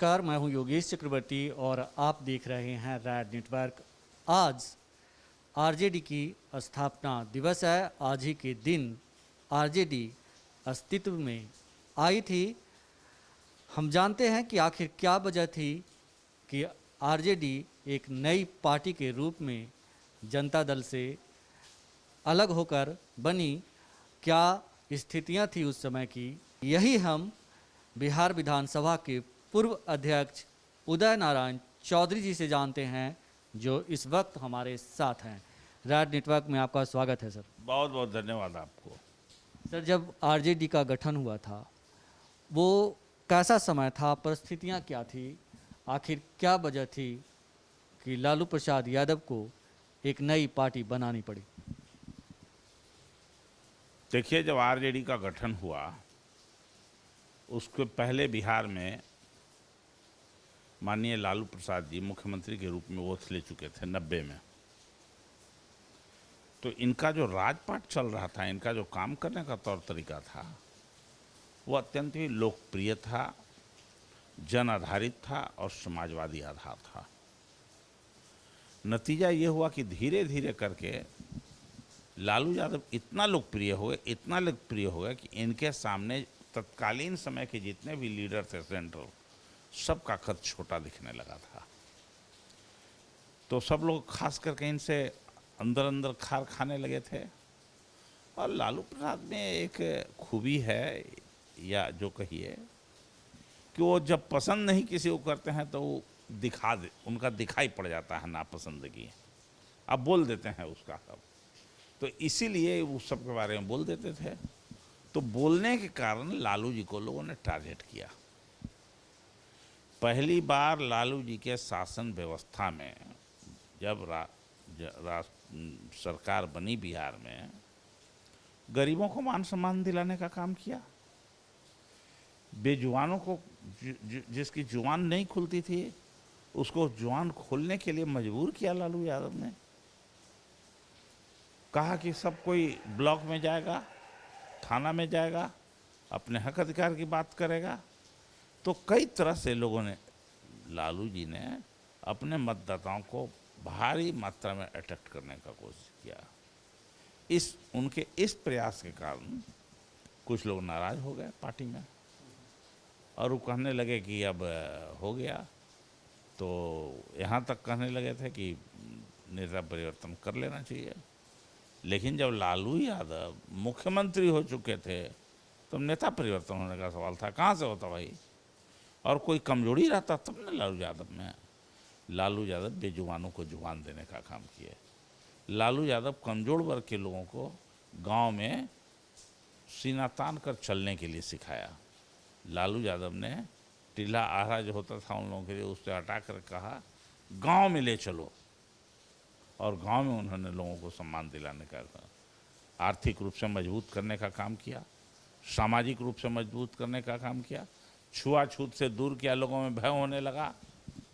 नमस्कार, मैं हूं योगेश चक्रवर्ती और आप देख रहे हैं रैड नेटवर्क। आज आरजेडी की स्थापना दिवस है। आज ही के दिन आरजेडी अस्तित्व में आई थी। हम जानते हैं कि आखिर क्या वजह थी कि आरजेडी एक नई पार्टी के रूप में जनता दल से अलग होकर बनी। क्या स्थितियां थी उस समय की, यही हम बिहार विधानसभा के पूर्व अध्यक्ष उदय नारायण चौधरी जी से जानते हैं, जो इस वक्त हमारे साथ हैं। रैड नेटवर्क में आपका स्वागत है सर। बहुत बहुत धन्यवाद आपको। सर, जब आरजेडी का गठन हुआ था वो कैसा समय था, परिस्थितियां क्या थी, आखिर क्या वजह थी कि लालू प्रसाद यादव को एक नई पार्टी बनानी पड़ी? देखिए, जब आरजेडी का गठन हुआ उसके पहले बिहार में माननीय लालू प्रसाद जी मुख्यमंत्री के रूप में ओथ ले चुके थे 90 में। तो इनका जो राजपाट चल रहा था, इनका जो काम करने का तौर तरीका था, वो अत्यंत ही लोकप्रिय था, जन आधारित था और समाजवादी आधार था। नतीजा ये हुआ कि धीरे धीरे करके लालू यादव इतना लोकप्रिय हो गए कि इनके सामने तत्कालीन समय के जितने भी लीडर थे सेंट्रल, सबका कद छोटा दिखने लगा था। तो सब लोग खास करके इनसे अंदर अंदर खार खाने लगे थे। और लालू प्रसाद में एक खूबी है, या जो कहिए कि वो जब पसंद नहीं किसी को करते हैं तो वो उनका दिखाई पड़ जाता है नापसंदगी। अब बोल देते हैं उसका सब, तो इसीलिए उस सब के बारे में बोल देते थे। तो बोलने के कारण लालू जी को लोगों ने टारगेट किया। पहली बार लालू जी के शासन व्यवस्था में जब सरकार बनी बिहार में, गरीबों को मान सम्मान दिलाने का काम किया। बेजुबानों को, जिसकी जुबान नहीं खुलती थी, उसको जुबान खोलने के लिए मजबूर किया लालू यादव ने। कहा कि सब कोई ब्लॉक में जाएगा, थाना में जाएगा, अपने हक अधिकार की बात करेगा। तो कई तरह से लोगों ने, लालू जी ने अपने मतदाताओं को भारी मात्रा में अटैक करने का कोशिश किया। उनके इस प्रयास के कारण कुछ लोग नाराज हो गए पार्टी में, और वो कहने लगे कि अब हो गया। तो यहाँ तक कहने लगे थे कि नेता परिवर्तन कर लेना चाहिए। लेकिन जब लालू यादव मुख्यमंत्री हो चुके थे तो नेता परिवर्तन होने का सवाल था, कहाँ से होता भाई? और कोई कमजोरी रहता तब न लालू यादव में। लालू यादव बेजुबानों को जुबान देने का काम किए। लालू यादव कमजोर वर्ग के लोगों को गांव में सीना तान कर चलने के लिए सिखाया। लालू यादव ने टीला आहरा जो होता था उन लोगों के लिए, उससे हटा कर कहा गांव में ले चलो, और गांव में उन्होंने लोगों को सम्मान दिलाने का, आर्थिक रूप से मजबूत करने का काम किया, सामाजिक रूप से मजबूत करने का काम किया, छुआछूत से दूर किया, लोगों में भय होने लगा।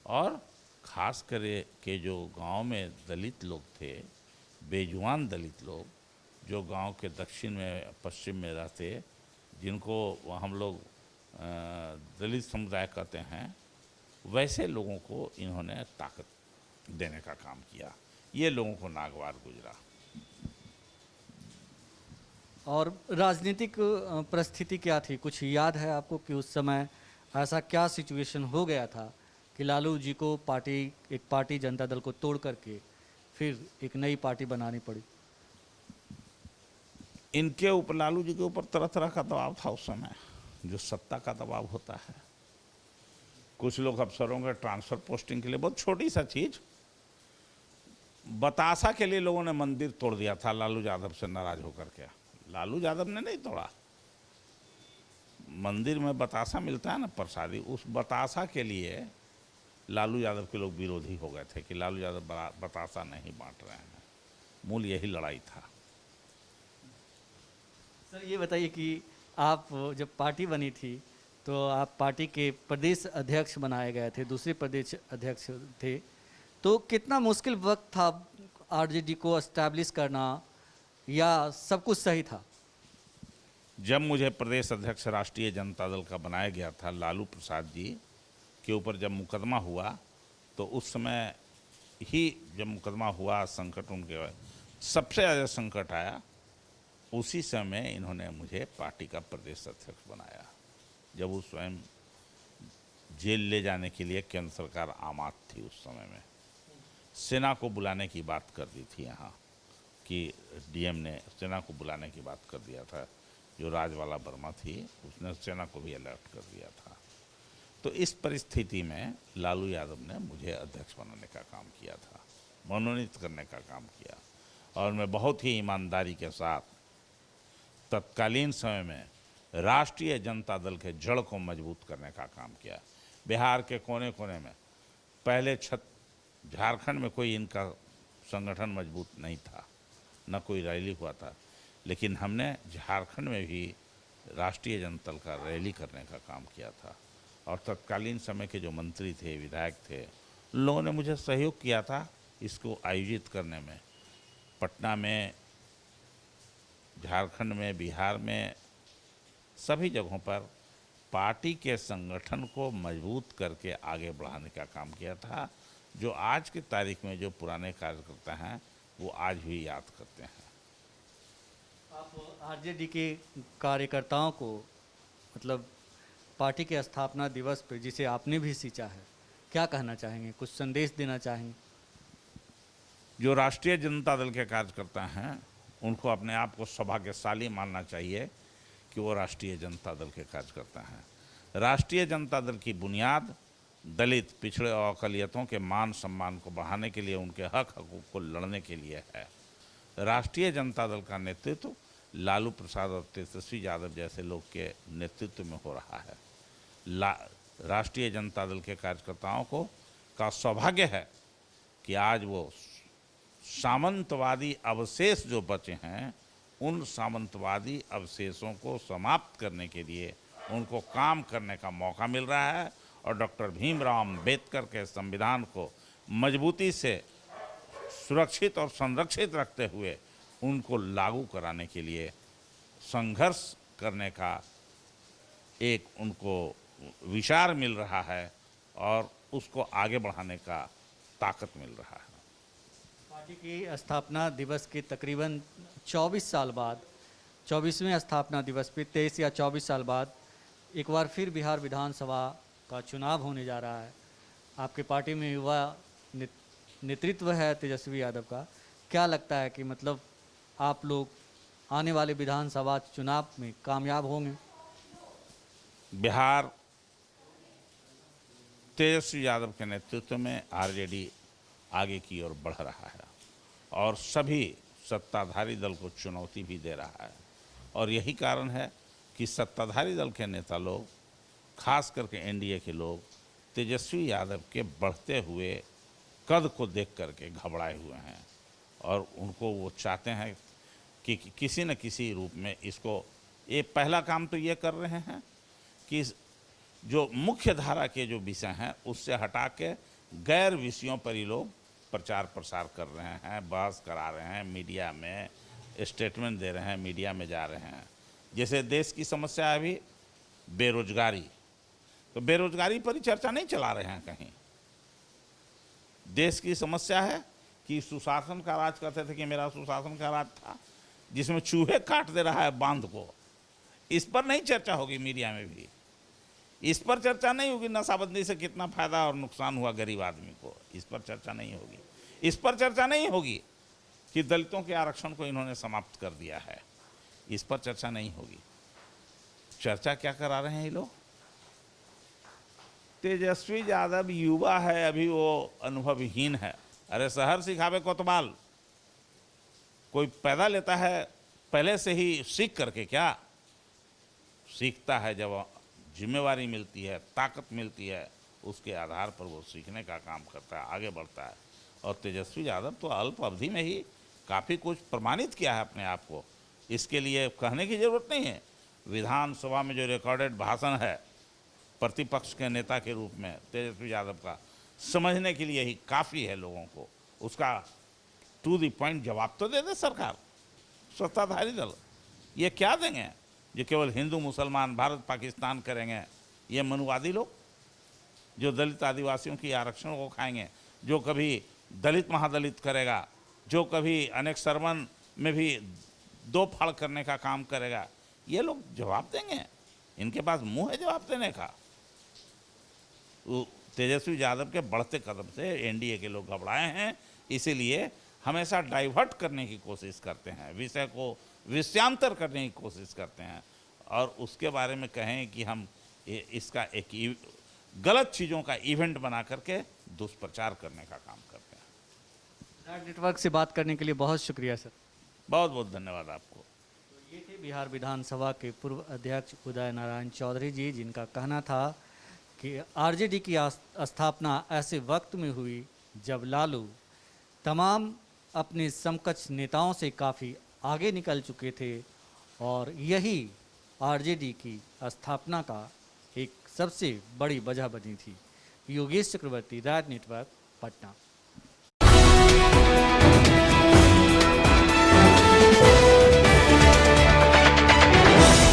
और खास करके के जो गांव में दलित लोग थे, बेजुबान दलित लोग, जो गांव के दक्षिण में पश्चिम में रहते, जिनको हम लोग दलित समुदाय कहते हैं, वैसे लोगों को इन्होंने ताकत देने का काम किया। ये लोगों को नागवार गुजरा। और राजनीतिक परिस्थिति क्या थी, कुछ याद है आपको कि उस समय ऐसा क्या सिचुएशन हो गया था कि लालू जी को एक पार्टी जनता दल को तोड़ करके फिर एक नई पार्टी बनानी पड़ी? इनके ऊपर, लालू जी के ऊपर तरह तरह का दबाव था उस समय, जो सत्ता का दबाव होता है। कुछ लोग अफसरों के ट्रांसफर पोस्टिंग के लिए, बहुत छोटी सा चीज़, बतासा के लिए लोगों ने मंदिर तोड़ दिया था लालू यादव से नाराज होकर के। लालू यादव ने नहीं तोड़ा। मंदिर में बतासा मिलता है ना, प्रसादी, उस बतासा के लिए लालू यादव के लोग विरोधी हो गए थे कि लालू यादव बतासा नहीं बांट रहे हैं। मूल यही लड़ाई था। सर, ये बताइए कि आप जब पार्टी बनी थी तो आप पार्टी के प्रदेश अध्यक्ष बनाए गए थे, दूसरे प्रदेश अध्यक्ष थे, तो कितना मुश्किल वक्त था आरजेडी को एस्टैब्लिश करना, या सब कुछ सही था? जब मुझे प्रदेश अध्यक्ष राष्ट्रीय जनता दल का बनाया गया था लालू प्रसाद जी के ऊपर जब मुकदमा हुआ तो उस समय ही जब मुकदमा हुआ, संकट उनके सबसे ज़्यादा संकट आया, उसी समय इन्होंने मुझे पार्टी का प्रदेश अध्यक्ष बनाया, जब वो स्वयं जेल ले जाने के लिए केंद्र सरकार आमाद थी। उस समय में सेना को बुलाने की बात कर दी थी यहाँ कि डीएम ने सेना को बुलाने की बात कर दिया था, जो राजवाला वर्मा थी उसने सेना को भी अलर्ट कर दिया था। तो इस परिस्थिति में लालू यादव ने मुझे अध्यक्ष बनाने का काम किया था, मनोनीत करने का काम किया, और मैं बहुत ही ईमानदारी के साथ तत्कालीन समय में राष्ट्रीय जनता दल के जड़ को मजबूत करने का काम किया। बिहार के कोने कोने में पहले झारखंड में कोई इनका संगठन मजबूत नहीं था, न कोई रैली हुआ था, लेकिन हमने झारखंड में भी राष्ट्रीय जनता दल का रैली करने का काम किया था। और तत्कालीन समय के जो मंत्री थे, विधायक थे, उन लोगों ने मुझे सहयोग किया था इसको आयोजित करने में। पटना में, झारखंड में, बिहार में, सभी जगहों पर पार्टी के संगठन को मजबूत करके आगे बढ़ाने का काम किया था, जो आज की तारीख में जो पुराने कार्यकर्ता हैं वो आज भी याद करते हैं। आप आरजेडी के कार्यकर्ताओं को मतलब पार्टी के स्थापना दिवस पर, जिसे आपने भी सींचा है, क्या कहना चाहेंगे, कुछ संदेश देना चाहेंगे? जो राष्ट्रीय जनता दल के कार्यकर्ता हैं उनको अपने आप को सौभाग्यशाली मानना चाहिए कि वो राष्ट्रीय जनता दल के कार्यकर्ता हैं। राष्ट्रीय जनता दल की बुनियाद दलित, पिछड़े और अक़लियतों के मान सम्मान को बढ़ाने के लिए, उनके हक हकूक़ को लड़ने के लिए है। राष्ट्रीय जनता दल का नेतृत्व लालू प्रसाद और तेजस्वी यादव जैसे लोग के नेतृत्व में हो रहा है। राष्ट्रीय जनता दल के कार्यकर्ताओं को का सौभाग्य है कि आज वो सामंतवादी अवशेष जो बचे हैं, उन सामंतवादी अवशेषों को समाप्त करने के लिए उनको काम करने का मौका मिल रहा है, और डॉक्टर भीमराव अम्बेडकर के संविधान को मजबूती से सुरक्षित और संरक्षित रखते हुए उनको लागू कराने के लिए संघर्ष करने का एक उनको विचार मिल रहा है, और उसको आगे बढ़ाने का ताकत मिल रहा है। पार्टी की स्थापना दिवस के तकरीबन 24 साल बाद, 24वें स्थापना दिवस पे 23 या 24 साल बाद एक बार फिर बिहार विधानसभा का चुनाव होने जा रहा है। आपके पार्टी में युवा नेतृत्व है तेजस्वी यादव का, क्या लगता है कि मतलब आप लोग आने वाले विधानसभा चुनाव में कामयाब होंगे? बिहार तेजस्वी यादव के नेतृत्व में आरजेडी आगे की ओर बढ़ रहा है, और सभी सत्ताधारी दल को चुनौती भी दे रहा है। और यही कारण है कि सत्ताधारी दल के नेता लोग, खास करके एनडीए के लोग, तेजस्वी यादव के बढ़ते हुए कद को देख करके घबराए हुए हैं, और उनको वो चाहते हैं कि किसी न किसी रूप में इसको, ये पहला काम तो ये कर रहे हैं कि जो मुख्य धारा के जो विषय हैं उससे हटा के गैर विषयों पर ही लोग प्रचार प्रसार कर रहे हैं, बहस करा रहे हैं, मीडिया में स्टेटमेंट दे रहे हैं, मीडिया में जा रहे हैं। जैसे देश की समस्या है अभी बेरोजगारी, तो बेरोजगारी पर ही चर्चा नहीं चला रहे हैं कहीं। देश की समस्या है कि सुशासन का राज, कहते थे कि मेरा सुशासन का राज था, जिसमें चूहे काट दे रहा है बांध को, इस पर नहीं चर्चा होगी मीडिया में भी। इस पर चर्चा नहीं होगी नशाबंदी से कितना फायदा और नुकसान हुआ गरीब आदमी को, इस पर चर्चा नहीं होगी। इस पर चर्चा नहीं होगी कि दलितों के आरक्षण को इन्होंने समाप्त कर दिया है, इस पर चर्चा नहीं होगी। चर्चा क्या करा रहे हैं ये लोग? तेजस्वी यादव युवा है, अभी वो अनुभवहीन है। अरे शहर सिखावे कोतवाल, कोई पैदा लेता है पहले से ही सीख करके? क्या सीखता है? जब जिम्मेवारी मिलती है, ताकत मिलती है, उसके आधार पर वो सीखने का काम करता है, आगे बढ़ता है। और तेजस्वी यादव तो अल्प अवधि में ही काफ़ी कुछ प्रमाणित किया है अपने आप को, इसके लिए कहने की ज़रूरत नहीं है। विधानसभा में जो रिकॉर्डेड भाषण है प्रतिपक्ष के नेता के रूप में तेजस्वी यादव का, समझने के लिए ही काफ़ी है लोगों को। उसका टू द पॉइंट जवाब तो दे दे सरकार, सत्ताधारी दल। ये क्या देंगे? ये केवल हिंदू मुसलमान, भारत पाकिस्तान करेंगे ये मनुवादी लोग, जो दलित आदिवासियों की आरक्षण को खाएंगे, जो कभी दलित महादलित करेगा, जो कभी अनेक सरवन में भी दो फाड़ करने का काम करेगा, ये लोग जवाब देंगे। इनके पास मुंह है जवाब देने का। वो तेजस्वी यादव के बढ़ते कदम से एनडीए के लोग घबराए हैं, इसीलिए हमेशा डाइवर्ट करने की कोशिश करते हैं, विषय को विषयांतर करने की कोशिश करते हैं, और उसके बारे में कहें कि हम इसका एक गलत चीज़ों का इवेंट बना करके दुष्प्रचार करने का काम करते हैं। रैड नेटवर्क से बात करने के लिए बहुत शुक्रिया सर। बहुत बहुत धन्यवाद आपको। ये थे बिहार विधानसभा के पूर्व अध्यक्ष उदय नारायण चौधरी जी, जिनका कहना था कि आरजेडी की स्थापना ऐसे वक्त में हुई जब लालू तमाम अपने समकक्ष नेताओं से काफ़ी आगे निकल चुके थे, और यही आरजेडी की स्थापना का एक सबसे बड़ी वजह बनी थी। योगेश चक्रवर्ती, रैड नेटवर्क, पटना।